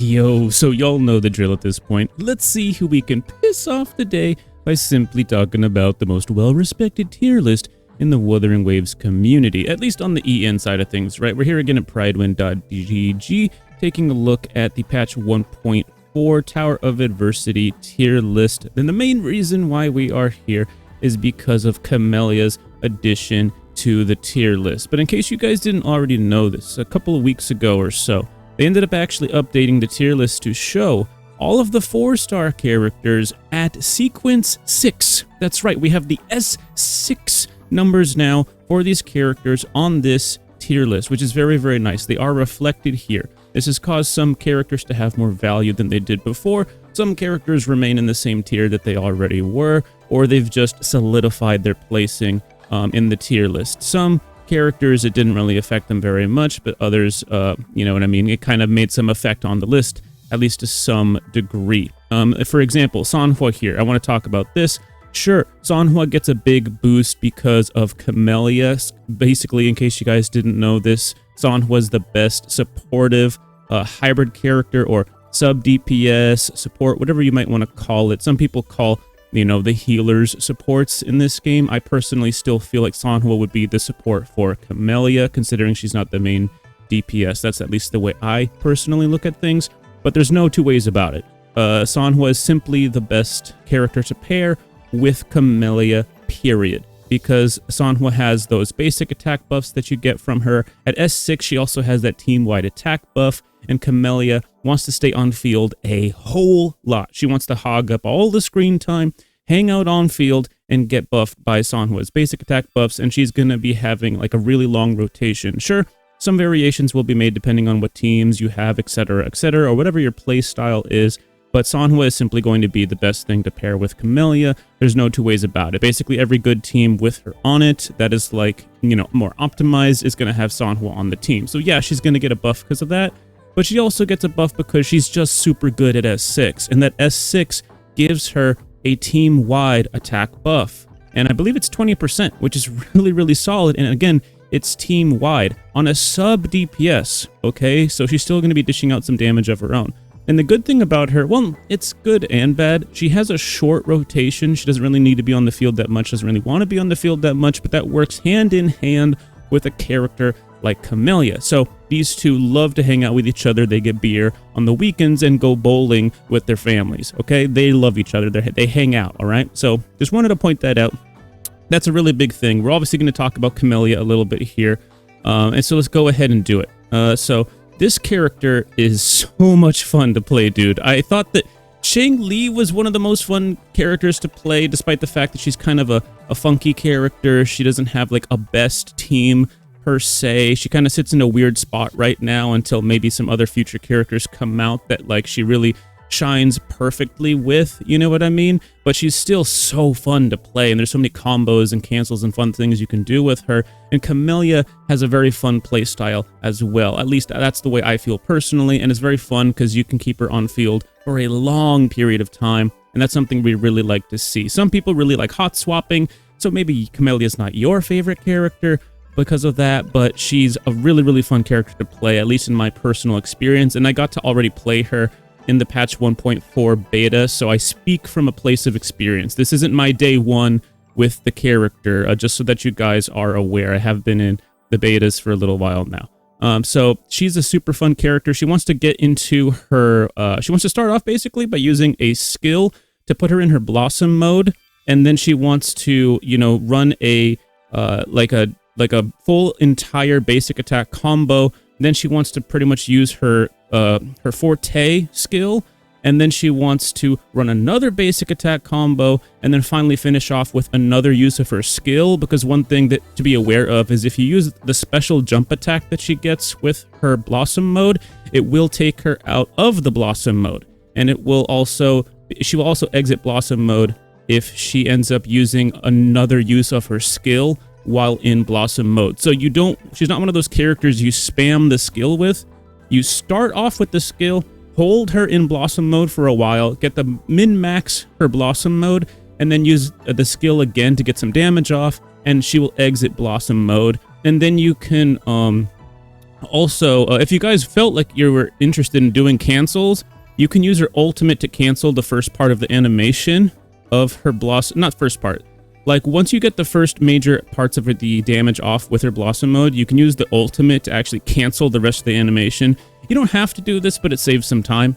Yo, so y'all know the drill at this point. Let's see who we can piss off today by simply talking about the most well-respected tier list in the Wuthering Waves community, at least on the EN side of things, right? We're here again at Prydwen.gg, taking a look at the patch 1.4 Tower of Adversity tier list. And the main reason why we are here is because of Camellya's addition to the tier list. But in case you guys didn't already know this, a couple of weeks ago or so, they ended up actually updating the tier list to show all of the 4-star characters at sequence 6. That's right, we have the S6 numbers now for these characters on this tier list, which is very, very nice. They are reflected here. This has caused some characters to have more value than they did before. Some characters remain in the same tier that they already were, or they've just solidified their placing in the tier list. Some characters, it didn't really affect them very much, but others, you know what I mean, it kind of made some effect on the list, at least to some degree. For example, Sanhua here, I want to talk about this. Sure, Sanhua gets a big boost because of Camellya. Basically, in case you guys didn't know this, Sanhua's the best supportive hybrid character, or sub-DPS, support, whatever you might want to call it. Some people call, you know, the healers supports in this game. I personally still feel like Sanhua would be the support for Camellya, considering she's not the main DPS. That's at least the way I personally look at things, but there's no two ways about it. Sanhua is simply the best character to pair with Camellya, period, because Sanhua has those basic attack buffs that you get from her. At S6, she also has that team-wide attack buff, and Camellya wants to stay on field a whole lot. She wants to hog up all the screen time, hang out on field, and get buffed by Sanhua's basic attack buffs, and she's going to be having like a really long rotation. Sure, some variations will be made depending on what teams you have, etc., or whatever your play style is, but Sanhua is simply going to be the best thing to pair with Camellya. There's no two ways about it. Basically, every good team with her on it that is, like, you know, more optimized is going to have Sanhua on the team. So yeah, she's going to get a buff because of that, but she also gets a buff because she's just super good at S6, and that S6 gives her a team-wide attack buff. And I believe it's 20%, which is really, really solid. And again, it's team-wide on a sub-DPS, okay? So she's still going to be dishing out some damage of her own. And the good thing about her, well, it's good and bad. She has a short rotation. She doesn't really need to be on the field that much, doesn't really want to be on the field that much, but that works hand in hand with a character like Camellya. So these two love to hang out with each other. They get beer on the weekends and go bowling with their families, okay? They love each other. They hang out, all right? So just wanted to point that out. That's a really big thing. We're obviously going to talk about Camellya a little bit here, and so let's go ahead and do it. So this character is so much fun to play, dude. I thought that Changli was one of the most fun characters to play, despite the fact that she's kind of a funky character. She doesn't have like a best team per se. She kind of sits in a weird spot right now until maybe some other future characters come out that like she really shines perfectly with, you know what I mean? But she's still so fun to play, and there's so many combos and cancels and fun things you can do with her. And Camellya has a very fun playstyle as well. At least that's the way I feel personally, and it's very fun because you can keep her on field for a long period of time, and that's something we really like to see. Some people really like hot swapping, so maybe Camellya's not your favorite character because of that, but she's a really, really fun character to play, at least in my personal experience, and I got to already play her in the patch 1.4 beta, so I speak from a place of experience. This isn't my day one with the character, just so that you guys are aware. I have been in the betas for a little while now. So she's a super fun character. She wants to get into her, she wants to start off basically by using a skill to put her in her blossom mode, and then she wants to, you know, run a, like a full entire basic attack combo. Then she wants to pretty much use her forte skill, and then she wants to run another basic attack combo, and then finally finish off with another use of her skill, because one thing that to be aware of is if you use the special jump attack that she gets with her blossom mode, it will take her out of the blossom mode, and she will also exit blossom mode if she ends up using another use of her skill while in blossom mode. So she's not one of those characters you spam the skill with. You start off with the skill, hold her in blossom mode for a while, get the min-max her blossom mode, and then use the skill again to get some damage off, and she will exit blossom mode. And then you can Also, if you guys felt like you were interested in doing cancels, you can use her ultimate to cancel the first part of the animation of her blossom. Not first part. Like, once you get the first major parts of the damage off with her blossom mode, you can use the ultimate to actually cancel the rest of the animation. You don't have to do this, but it saves some time.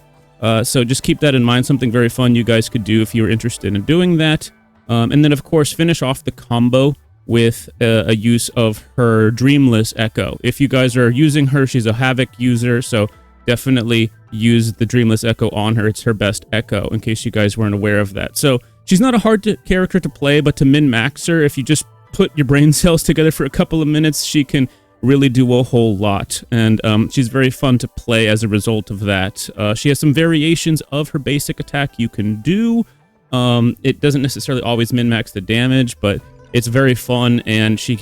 So just keep that in mind. Something very fun you guys could do if you're interested in doing that. And then, of course, finish off the combo with a use of her Dreamless Echo. If you guys are using her, she's a Havoc user, so definitely use the Dreamless Echo on her. It's her best Echo, in case you guys weren't aware of that. So she's not a hard character to play, but to min-max her, if you just put your brain cells together for a couple of minutes, she can really do a whole lot. And she's very fun to play as a result of that. She has some variations of her basic attack you can do. It doesn't necessarily always min-max the damage, but it's very fun, and she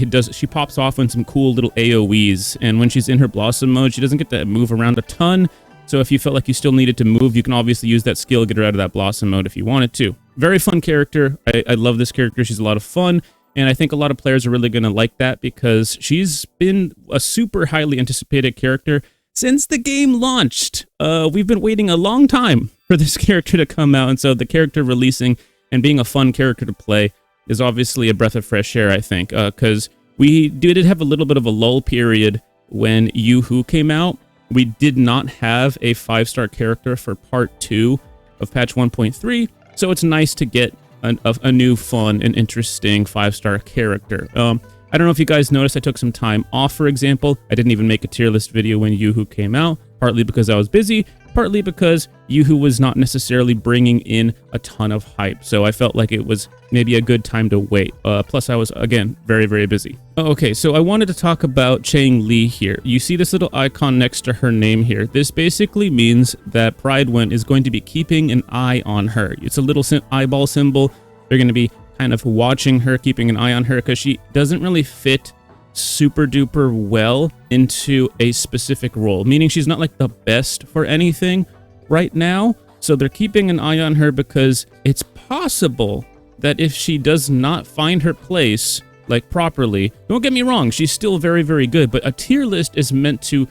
pops off on some cool little AoEs, and when she's in her Blossom mode, she doesn't get to move around a ton, so if you felt like you still needed to move, you can obviously use that skill, get her out of that Blossom mode if you wanted to. Very fun character. I love this character. She's a lot of fun, and I think a lot of players are really going to like that because she's been a super highly anticipated character since the game launched. We've been waiting a long time for this character to come out, and so the character releasing and being a fun character to play is obviously a breath of fresh air, I think, because we did have a little bit of a lull period when Yoo-Hoo came out. We did not have a 5-star character for Part 2 of Patch 1.3, so it's nice to get a new, fun, and interesting 5-star character. I don't know if you guys noticed, I took some time off, for example. I didn't even make a tier list video when Yoo-Hoo came out, partly because I was busy, partly because Yoo-Hoo was not necessarily bringing in a ton of hype, so I felt like it was maybe a good time to wait. Plus, I was, again, very, very busy. Okay, so I wanted to talk about Changli here. You see this little icon next to her name here. This basically means that Prydwen is going to be keeping an eye on her. It's a little eyeball symbol. They're going to be kind of watching her, keeping an eye on her, because she doesn't really fit super duper well into a specific role, meaning she's not like the best for anything right now. So they're keeping an eye on her because it's possible that if she does not find her place like properly, don't get me wrong, she's still very, very good, but a tier list is meant to,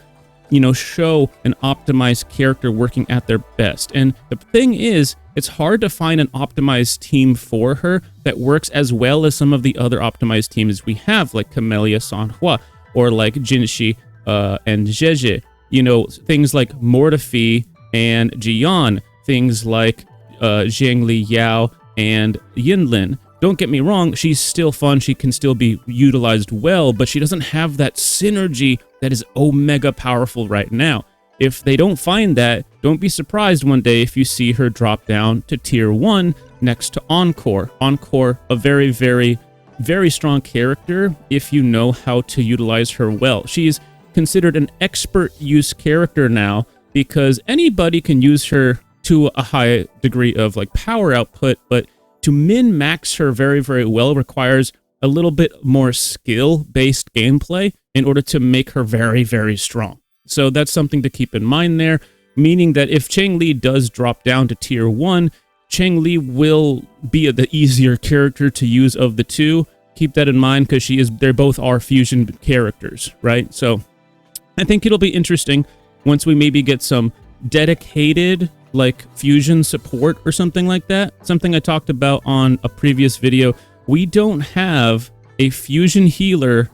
you know, show an optimized character working at their best. And the thing is, it's hard to find an optimized team for her that works as well as some of the other optimized teams we have, like Camellya, Sanhua, or like Jinzhou and Jeje. You know, things like Mortefi and Jian, things like Changli, Yao, and Yinlin. Don't get me wrong, she's still fun, she can still be utilized well, but she doesn't have that synergy that is omega powerful right now. If they don't find that, don't be surprised one day if you see her drop down to tier 1 next to Encore. Encore, a very, very, very strong character if you know how to utilize her well. She's considered an expert use character now because anybody can use her to a high degree of like power output, but to min-max her very, very well requires a little bit more skill-based gameplay in order to make her very, very strong. So that's something to keep in mind there, meaning that if Changli does drop down to tier 1, Changli will be the easier character to use of the two. Keep that in mind because they both are fusion characters, right? So I think it'll be interesting once we maybe get some dedicated like fusion support or something like that. Something I talked about on a previous video. We don't have a fusion healer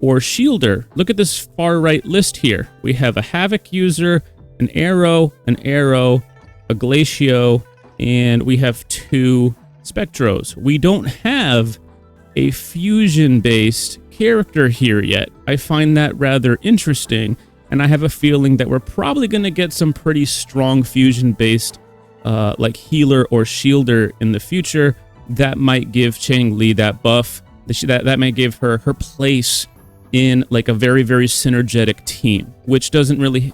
or shielder. Look at this far right list here. We have a Havoc user, an Arrow, a Glacio, and we have 2 Spectros. We don't have a fusion-based character here yet. I find that rather interesting, and I have a feeling that we're probably going to get some pretty strong fusion-based like healer or shielder in the future that might give Changli that buff, that might give her her place in like a very, very synergetic team, which doesn't really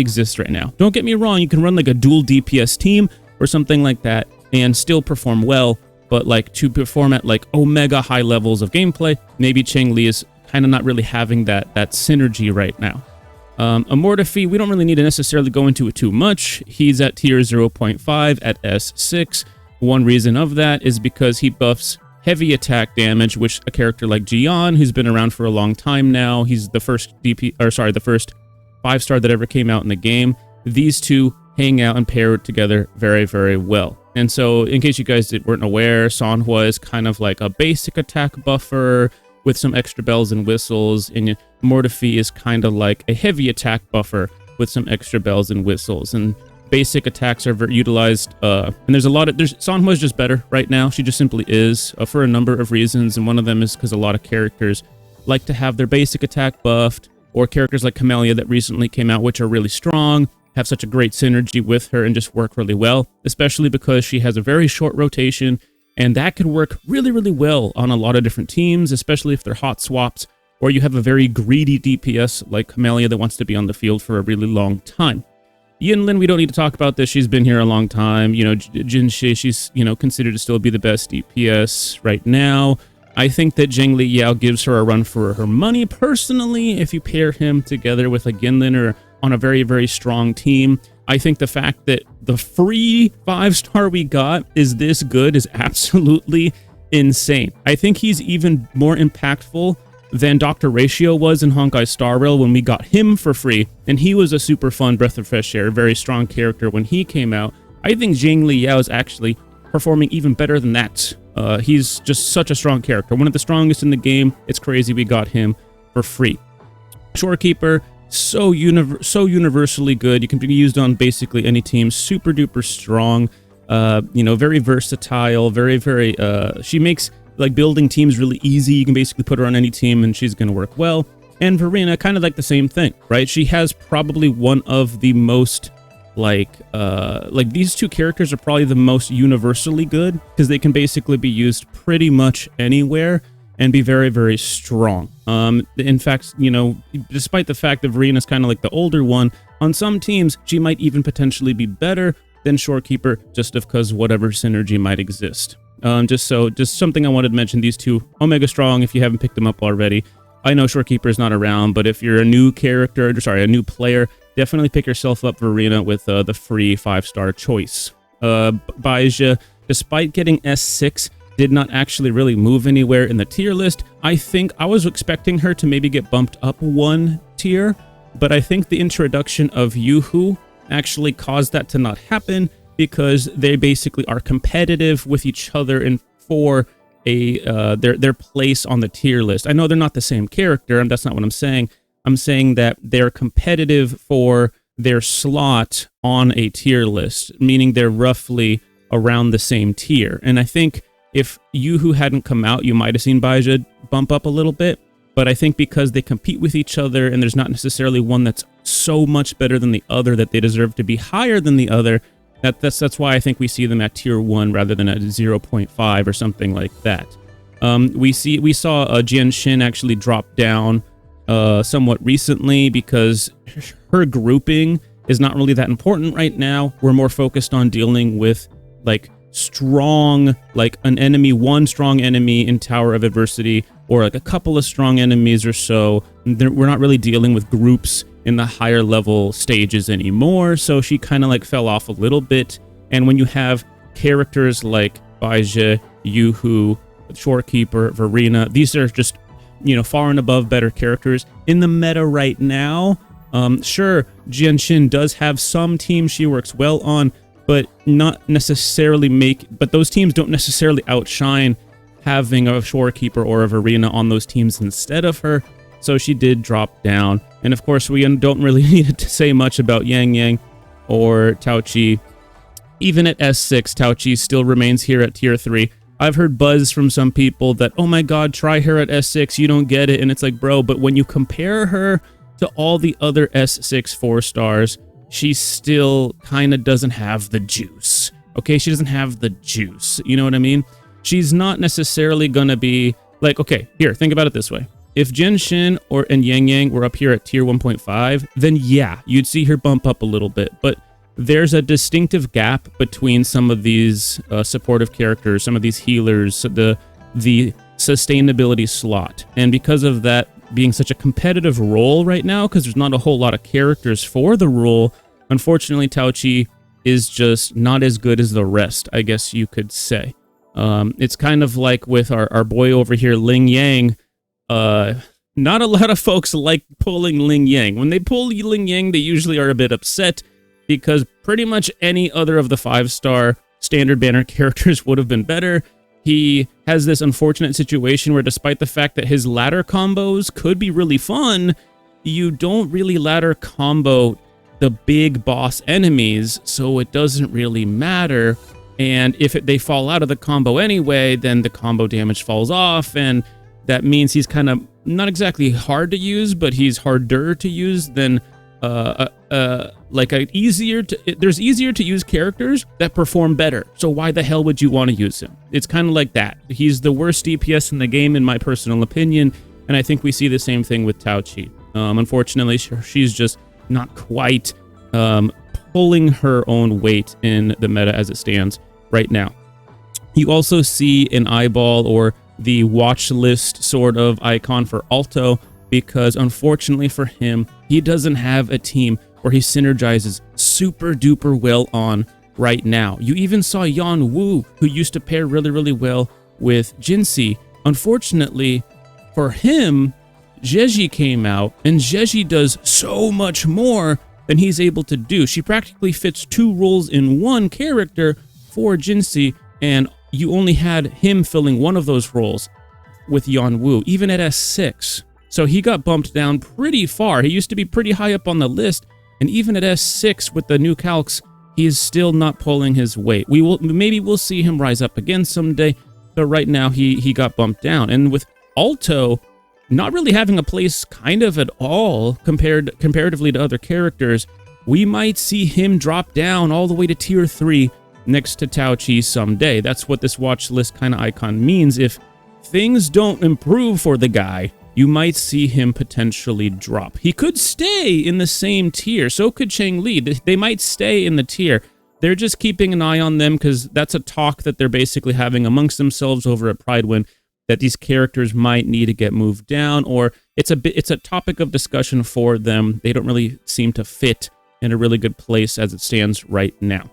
exist right now. Don't get me wrong, you can run like a dual DPS team or something like that and still perform well, but like to perform at like omega high levels of gameplay, maybe Changli is kind of not really having that synergy right now. Mortefi, we don't really need to necessarily go into it too much. He's at tier 0.5 at S6. One reason of that is because he buffs heavy attack damage, which a character like Jian, who's been around for a long time now, he's the first the first 5-star that ever came out in the game. These two hang out and pair together very, very well. And so, in case you guys weren't aware, Sanhua is kind of like a basic attack buffer with some extra bells and whistles, and Mortefi is kind of like a heavy attack buffer with some extra bells and whistles. And basic attacks are utilized, and Sanhua is just better right now. She just simply is, for a number of reasons, and one of them is because a lot of characters like to have their basic attack buffed, or characters like Camellya that recently came out, which are really strong, have such a great synergy with her and just work really well, especially because she has a very short rotation, and that could work really, really well on a lot of different teams, especially if they're hot swaps, or you have a very greedy DPS like Camellya that wants to be on the field for a really long time. Yinlin, we don't need to talk about this. She's been here a long time. Jinzhou, she's, considered to still be the best DPS right now. I think that Zheng Yao gives her a run for her money, personally, if you pair him together with a Yinlin or on a very, very strong team. I think the fact that the free 5-star we got is this good is absolutely insane. I think he's even more impactful than Dr. Ratio was in Honkai Star Rail when we got him for free, and he was a super fun breath of fresh air, very strong character when he came out. I think Zheng Yao is actually performing even better than that. He's just such a strong character, one of the strongest in the game. It's crazy we got him for free. Shorekeeper, so universally good. You can be used on basically any team. Super duper strong. Very versatile. Very, very. She makes like building teams really easy. You can basically put her on any team and she's going to work well. And Verena, kind of like the same thing, right? She has probably one of the most like these two characters are probably the most universally good because they can basically be used pretty much anywhere and be very, very strong. In fact, despite the fact that Verena's kind of like the older one, on some teams, she might even potentially be better than Shorekeeper just because whatever synergy might exist. Just something I wanted to mention, these two, Omega Strong, if you haven't picked them up already. I know Shorekeeper is not around, but if you're a new player, definitely pick yourself up Verena with the free 5-star choice. Baizha, despite getting S6, did not actually really move anywhere in the tier list. I think I was expecting her to maybe get bumped up 1 tier, but I think the introduction of Yuhu actually caused that to not happen because they basically are competitive with each other and for their place on the tier list. I know they're not the same character, and that's not what I'm saying. I'm saying that they're competitive for their slot on a tier list, meaning they're roughly around the same tier. And I think if Yuhu hadn't come out, you might have seen Baizha bump up a little bit. But I think because they compete with each other and there's not necessarily one that's so much better than the other that they deserve to be higher than the other, that's why I think we see them at tier 1 rather than at 0.5 or something like that. We saw Jian Xin actually drop down somewhat recently because her grouping is not really that important right now. We're more focused on dealing with like strong, like one strong enemy in Tower of Adversity, or like a couple of strong enemies or so. We're not really dealing with groups in the higher level stages anymore, so she kind of like fell off a little bit. And when you have characters like Baizha, Yuhu, Shorekeeper, Verena, these are just, far and above better characters in the meta right now. Sure, Jian Xin does have some teams she works well on, but those teams don't necessarily outshine having a Shorekeeper or a Verena on those teams instead of her. So she did drop down. And of course, we don't really need to say much about Yang or Tao Chi. Even at S6, Tao Chi still remains here at tier 3. I've heard buzz from some people that, oh my god, try her at S6, you don't get it. And it's like, bro, but when you compare her to all the other S6 4-stars, she still kind of doesn't have the juice. Okay, she doesn't have the juice. You know what I mean? She's not necessarily going to be like, okay, here, think about it this way. If Jian Xin and Yang were up here at tier 1.5, then yeah, you'd see her bump up a little bit. But there's a distinctive gap between some of these supportive characters, some of these healers, the sustainability slot. And because of that being such a competitive role right now, because there's not a whole lot of characters for the role, unfortunately, Tao Chi is just not as good as the rest, I guess you could say. It's kind of like with our boy over here, Lingyang. Not a lot of folks like pulling Lingyang. When they pull Lingyang, they usually are a bit upset because pretty much any other of the 5-star standard banner characters would have been better. He has this unfortunate situation where despite the fact that his ladder combos could be really fun, you don't really ladder combo the big boss enemies, so it doesn't really matter. And if they fall out of the combo anyway, then the combo damage falls off, and that means he's kind of not exactly hard to use, but he's harder to use than there's easier to use characters that perform better. So why the hell would you want to use him? It's kind of like that. He's the worst DPS in the game, in my personal opinion, and I think we see the same thing with Tao Chi. Unfortunately, she's just not quite pulling her own weight in the meta as it stands right now. You also see an eyeball or the watch list sort of icon for Aalto, because unfortunately for him, he doesn't have a team where he synergizes super duper well on right now. You even saw Yan Wu, who used to pair really, really well with Jinzhou. Unfortunately for him, Zheji came out, and Zheji does so much more than he's able to do. She practically fits 2 roles in one character for Jinzhou, and you only had him filling one of those roles with Yan Wu, even at S6. So he got bumped down pretty far. He used to be pretty high up on the list, and even at S6 with the new calcs, he is still not pulling his weight. Maybe we'll see him rise up again someday, but right now he got bumped down. And with Aalto not really having a place kind of at all comparatively to other characters, we might see him drop down all the way to tier 3 next to Tao Chi someday. That's what this watch list kind of icon means. If things don't improve for the guy, you might see him potentially drop. He could stay in the same tier. So could Changli. They might stay in the tier. They're just keeping an eye on them because that's a talk that they're basically having amongst themselves over at Prydwen, that these characters might need to get moved down, or it's a topic of discussion for them. They don't really seem to fit in a really good place as it stands right now.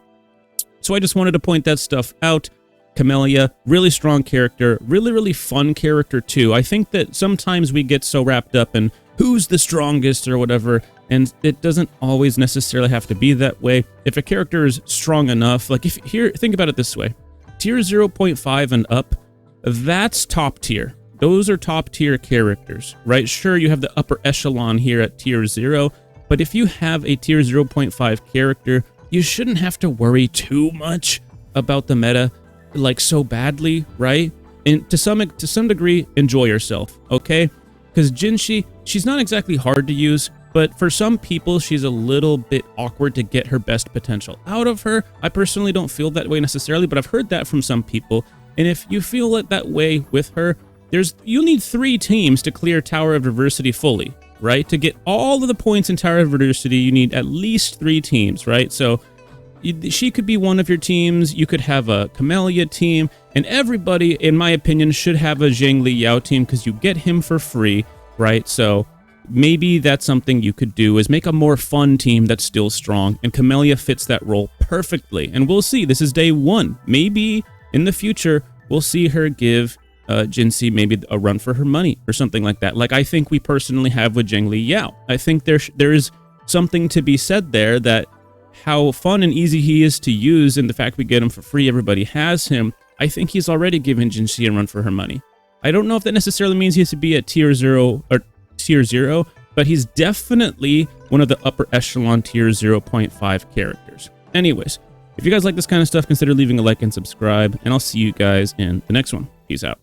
So I just wanted to point that stuff out. Camellya, really strong character, really, really fun character too. I think that sometimes we get so wrapped up in who's the strongest or whatever, and it doesn't always necessarily have to be that way. If a character is strong enough, like think about it this way. Tier 0.5 and up, that's top tier. Those are top tier characters, right? Sure, you have the upper echelon here at tier 0, but if you have a tier 0.5 character, you shouldn't have to worry too much about the meta like so badly, right? And to some degree, enjoy yourself, okay? Because Jinzhou, she's not exactly hard to use, but for some people, she's a little bit awkward to get her best potential out of her. I personally don't feel that way necessarily, but I've heard that from some people. And if you feel it that way with her, you'll need 3 teams to clear Tower of Adversity fully, right? To get all of the points in Tower of Adversity, you need at least 3 teams, right? So she could be one of your teams. You could have a Camellya team, and everybody, in my opinion, should have a Zhangli Yao team because you get him for free, right? So maybe that's something you could do, is make a more fun team that's still strong, and Camellya fits that role perfectly. And we'll see. This is day 1. Maybe in the future, we'll see her give Jinzhou maybe a run for her money or something like that. Like I think we personally have with Zhangli Yao. I think there is something to be said there, that how fun and easy he is to use, and the fact we get him for free, everybody has him. I think he's already given Jinzhou a run for her money. I don't know if that necessarily means he has to be at tier 0, but he's definitely one of the upper echelon tier 0.5 characters. Anyways, if you guys like this kind of stuff, consider leaving a like and subscribe, and I'll see you guys in the next one. Peace out.